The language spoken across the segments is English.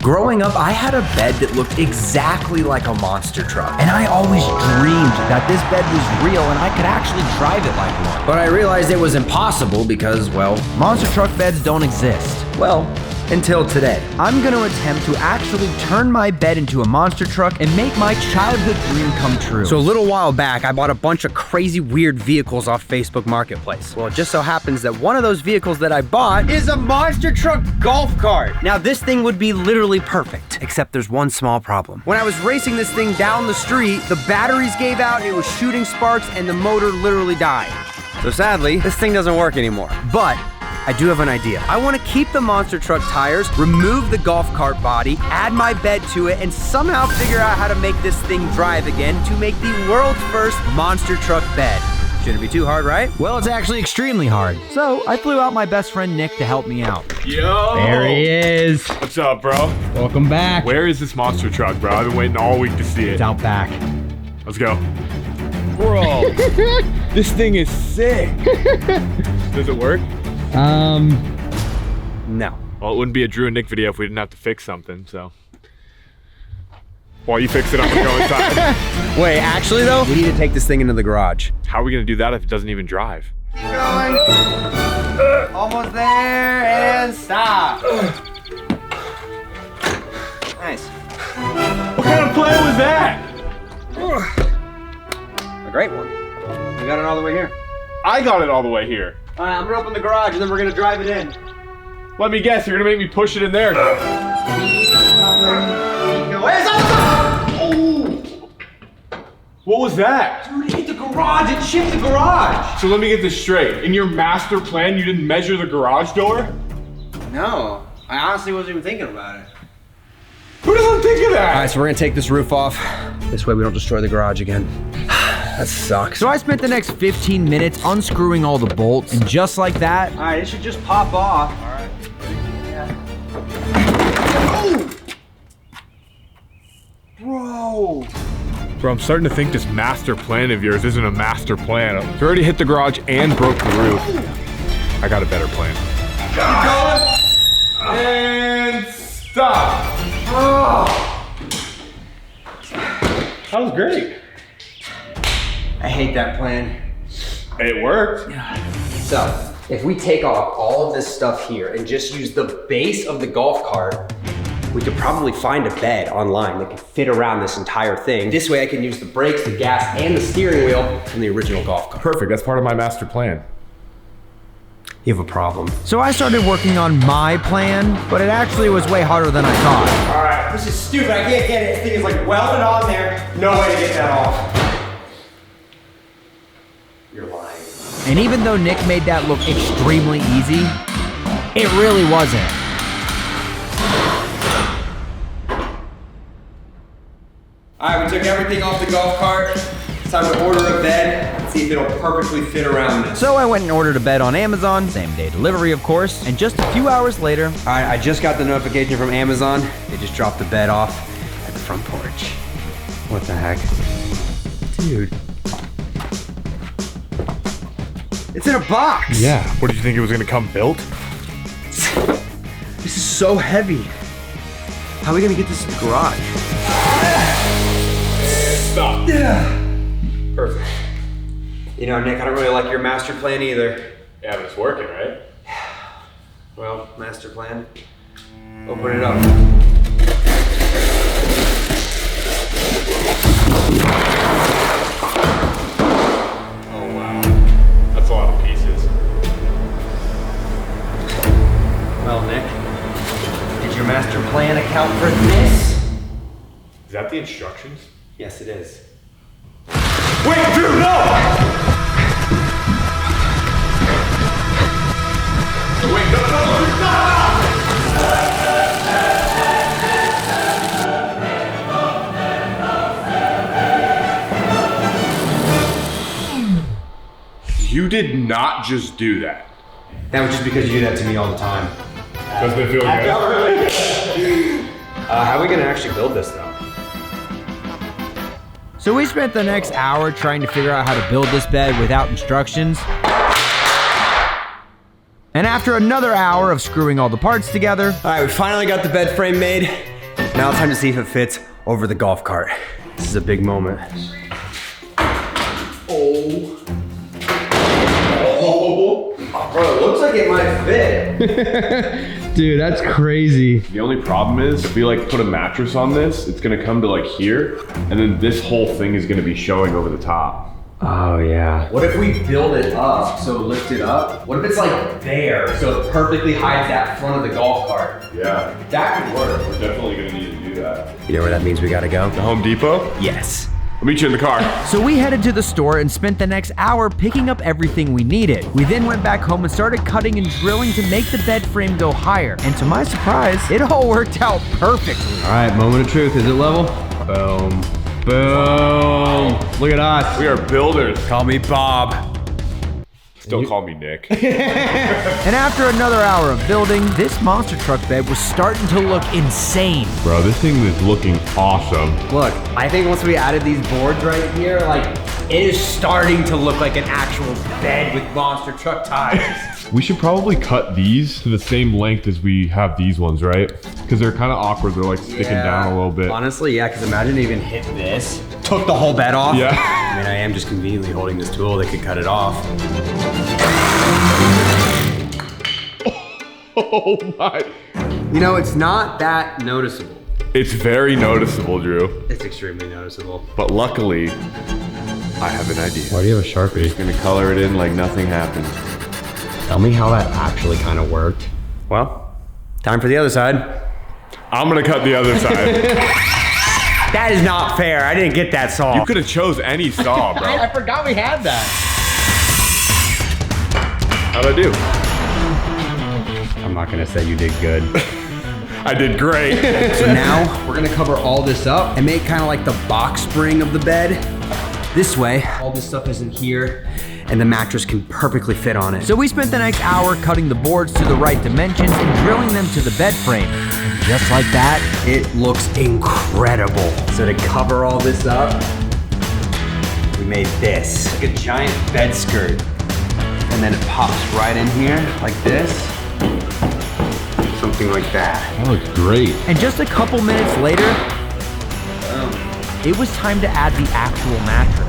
Growing up, I had a bed that looked exactly like a monster truck. And I always dreamed that this bed was real and I could actually drive it like one. But I realized it was impossible because, well, monster truck beds don't exist. Well, until today. I'm gonna attempt to actually turn my bed into a monster truck and make my childhood dream come true. So a little while back, I bought a bunch of crazy weird vehicles off Facebook Marketplace. Well, it just so happens that one of those vehicles that I bought is a monster truck golf cart. Now this thing would be literally perfect, except there's one small problem. When I was racing this thing down the street, the batteries gave out, it was shooting sparks, and the motor literally died. So sadly, this thing doesn't work anymore. But I do have an idea. I want to keep the monster truck tires, remove the golf cart body, add my bed to it, and somehow figure out how to make this thing drive again to make the world's first monster truck bed. Shouldn't be too hard, right? Well, it's actually extremely hard. So I flew out my best friend Nick to help me out. Yo! There he is. What's up, bro? Welcome back. Where is this monster truck, bro? I've been waiting all week to see it. It's out back. Let's go. Bro, this thing is sick. Does it work? No. Well, it wouldn't be a Drew and Nick video if we didn't have to fix something, so. While you fix it, I'm gonna go inside. Wait, actually though, we need to take this thing into the garage. How are we gonna do that if it doesn't even drive? Keep going. Almost there, and stop. Nice. What kind of plan was that? A great one. You got it all the way here. I got it all the way here. All right, I'm gonna open the garage and then we're gonna drive it in. Let me guess, you're gonna make me push it in there. Oh! What was that? Dude, it hit the garage, it chipped the garage. So let me get this straight. In your master plan, you didn't measure the garage door? No, I honestly wasn't even thinking about it. Who doesn't think of that? All right, so we're gonna take this roof off. This way we don't destroy the garage again. That sucks. So I spent the next 15 minutes unscrewing all the bolts, and just like that, all right, it should just pop off. All right. Yeah. Oh! Bro, I'm starting to think this master plan of yours isn't a master plan. It's already hit the garage and broke the roof. I got a better plan. Keep going. And stop. Oh. That was great. I hate that plan. It worked. So, if we take off all of this stuff here and just use the base of the golf cart, we could probably find a bed online that could fit around this entire thing. This way I can use the brakes, the gas, and the steering wheel from the original golf cart. Perfect, that's part of my master plan. You have a problem. So I started working on my plan, but it actually was way harder than I thought. All right, this is stupid, I can't get it. This thing is like welded on there. No way to get that off. You're lying. And even though Nick made that look extremely easy, it really wasn't. All right, we took everything off the golf cart. It's time to order a bed and see if it'll perfectly fit around it. So I went and ordered a bed on Amazon, same day delivery of course, and just a few hours later, all right, I just got the notification from Amazon. They just dropped the bed off at the front porch. What the heck? Dude. It's in a box. Yeah, what did you think it was gonna come built? This is so heavy. How are we gonna get this in the garage? Stop. Yeah. Perfect. You know, Nick, I don't really like your master plan either. Yeah, but it's working, right? Well, master plan. Open it up. Oh, wow. That's a lot of pieces. Well, Nick, did your master plan account for this? Is that the instructions? Yes, it is. Wait, dude, no! Wait, no! You did not just do that. That was just because you do that to me all the time. Doesn't it feel good? How are we gonna actually build this though? So we spent the next hour trying to figure out how to build this bed without instructions. And after another hour of screwing all the parts together, all right, we finally got the bed frame made. Now it's time to see if it fits over the golf cart. This is a big moment. Oh, bro, it looks like it might fit. Dude, that's crazy. The only problem is if we like put a mattress on this, it's gonna come to like here, and then this whole thing is gonna be showing over the top. Oh yeah. What if we build it up, so lift it up? What if it's like there, so it perfectly hides that front of the golf cart? Yeah, That could work. we're definitely gonna need to do that. You know where that means we gotta go? The Home Depot? Yes. I'll meet you in the car. So we headed to the store and spent the next hour picking up everything we needed. We then went back home and started cutting and drilling to make the bed frame go higher. And to my surprise, it all worked out perfectly. All right, moment of truth. Is it level? Boom. Boom. Look at us. We are builders. Call me Bob. Still call me Nick. And after another hour of building, this monster truck bed was starting to look insane. Bro, this thing is looking awesome. Look, I think once we added these boards right here, like, it is starting to look like an actual bed with monster truck tires. We should probably cut these to the same length as we have these ones, right? Because they're kind of awkward. They're like sticking down a little bit. Honestly, yeah, because imagine even hit this. Took the whole bed off. Yeah. I mean, I am just conveniently holding this tool that could cut it off. Oh my. You know, it's not that noticeable. It's very noticeable, Drew. It's extremely noticeable. But luckily, I have an idea. Why do you have a Sharpie? Just gonna color it in like nothing happened. Tell me how that actually kind of worked. Well, time for the other side. I'm gonna cut the other side. That is not fair. I didn't get that saw. You could have chose any saw, bro. I forgot we had that. How'd I do? I'm not gonna say you did good. I did great. So now we're gonna cover all this up and make kind of like the box spring of the bed. This way, all this stuff isn't here and the mattress can perfectly fit on it. So we spent the next hour cutting the boards to the right dimensions and drilling them to the bed frame. And just like that, it looks incredible. So to cover all this up, we made this, like a giant bed skirt. And then it pops right in here, like this. Something like that. That looks great. And just a couple minutes later, it was time to add the actual mattress.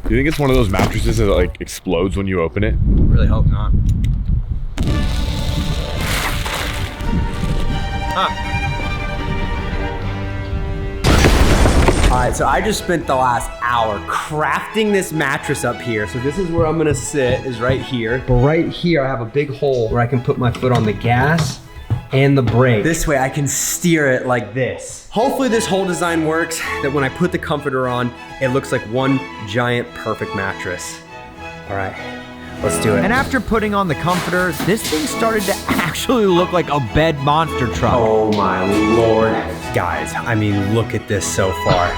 Do you think it's one of those mattresses that like explodes when you open it? Really hope not. All right, so I just spent the last hour crafting this mattress up here. So this is where I'm gonna sit, is right here. But right here, I have a big hole where I can put my foot on the gas and the brake. This way I can steer it like this. Hopefully this whole design works, that when I put the comforter on, it looks like one giant perfect mattress. All right, let's do it. And after putting on the comforter, this thing started to actually look like a bed monster truck. Oh my Lord. Guys, I mean, look at this so far.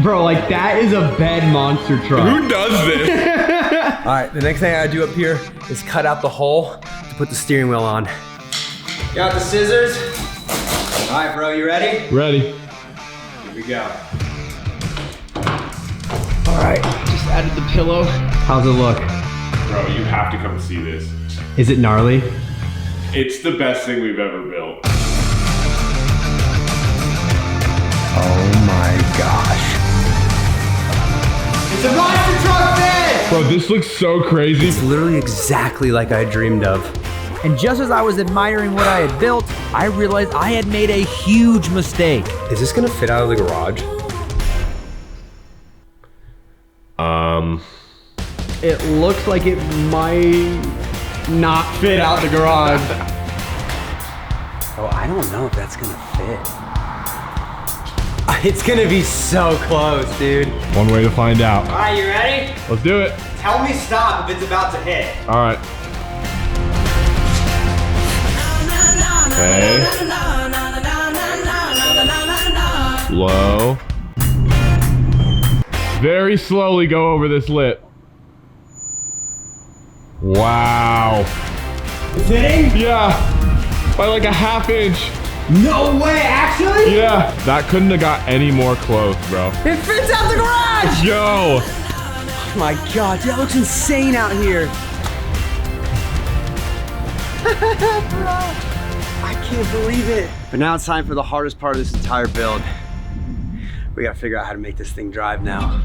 Bro, like that is a bed monster truck. Who does this? All right, the next thing I gotta do up here is cut out the hole to put the steering wheel on. Got the scissors? All right, bro, you ready? Ready. Here we go. All right, just added the pillow. How's it look? Bro, you have to come see this. Is it gnarly? It's the best thing we've ever built. Oh my gosh. It's a monster truck bed! Bro, this looks so crazy. It's literally exactly like I dreamed of. And just as I was admiring what I had built, I realized I had made a huge mistake. Is this gonna fit out of the garage? It looks like it might not fit out the garage. Oh, I don't know if that's gonna fit. It's gonna be so close, dude. One way to find out. All right, you ready? Let's do it. Tell me stop if it's about to hit. All right. Okay. Slow. Very slowly go over this lip. Wow. It's hitting? Yeah. By like a ½ inch. No way, actually? Yeah. That couldn't have got any more close, bro. It fits out the garage! Yo. Oh my God, that looks insane out here. Bro, I can't believe it. But now it's time for the hardest part of this entire build. We gotta figure out how to make this thing drive now.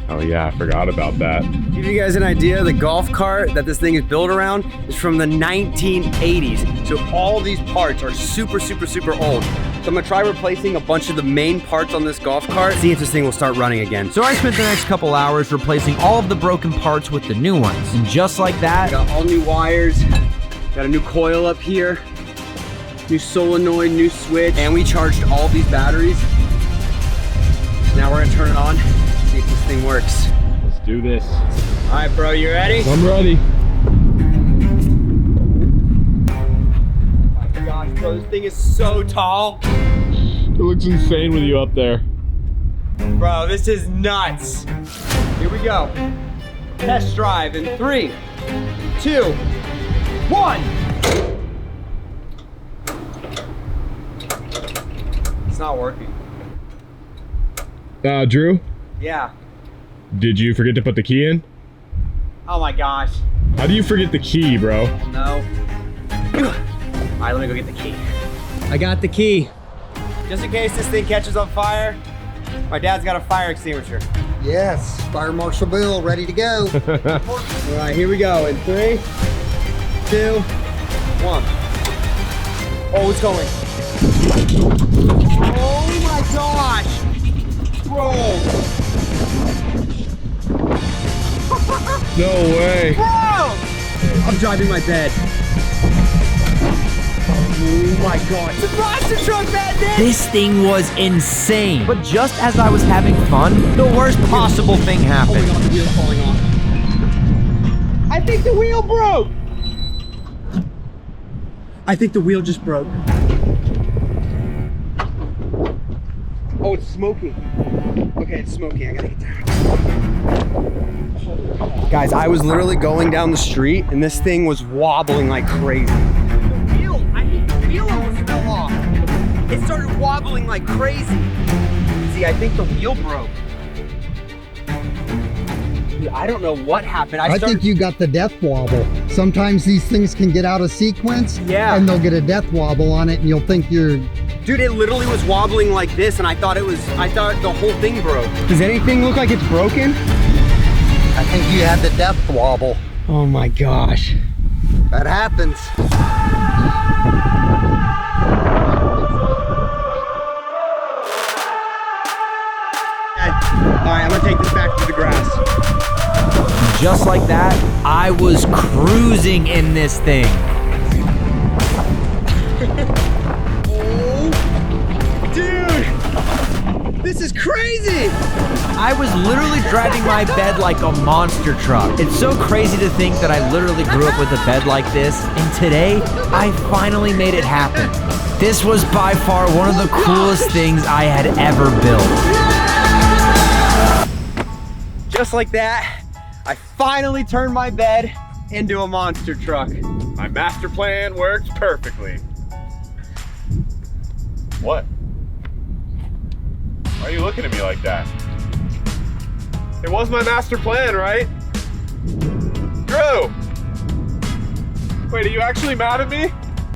Oh yeah, I forgot about that. To give you guys an idea, the golf cart that this thing is built around is from the 1980s. So all these parts are super, super, super old. So I'm gonna try replacing a bunch of the main parts on this golf cart, see if this thing will start running again. So I spent the next couple hours replacing all of the broken parts with the new ones. And just like that, Got all new wires, got a new coil up here, new solenoid, new switch, and we charged all these batteries. Now we're gonna turn it on, see if this thing works. Let's do this. All right, bro, you ready? I'm ready. Oh my gosh, bro, this thing is so tall. It looks insane with you up there. Bro, this is nuts. Here we go. Test drive in 3, 2, 1. It's not working. Drew, Yeah. did you forget to put the key in? Oh my gosh. How do you forget the key, bro? No. All right, let me go get the key. I got the key. Just in case this thing catches on fire, my dad's got a fire extinguisher. Yes, Fire Marshal Bill, ready to go. All right, here we go. In 3, 2, 1. Oh, it's going. Oh my gosh. Bro. No way. Bro! I'm driving my bed. Oh my God. It's a monster truck, man! this thing was insane. But just as I was having fun, the worst possible thing Oh my happened. God, the wheel's falling off. I think the wheel broke. I think the wheel just broke. Oh, it's smoking. Okay, it's smoking. I gotta get down. Guys, I was literally going down the street and this thing was wobbling like crazy. The wheel almost fell off. It started wobbling like crazy. See, I think the wheel broke. Dude, I don't know what happened. I think you got the death wobble. Sometimes these things can get out of sequence, Yeah. and they'll get a death wobble on it, and you'll think you're. Dude, it literally was wobbling like this, and I thought the whole thing broke. Does anything look like it's broken? I think you had the death wobble. Oh my gosh. That happens. All right, I'm gonna take this back to the grass. Just like that, I was cruising in this thing. Oh, dude, this is crazy. I was literally driving my bed like a monster truck. It's so crazy to think that I literally grew up with a bed like this, and today, I finally made it happen. This was by far one of the coolest things I had ever built. Just like that, I finally turned my bed into a monster truck. My master plan works perfectly. What? Why are you looking at me like that? It was my master plan, right? Drew! Wait, are you actually mad at me?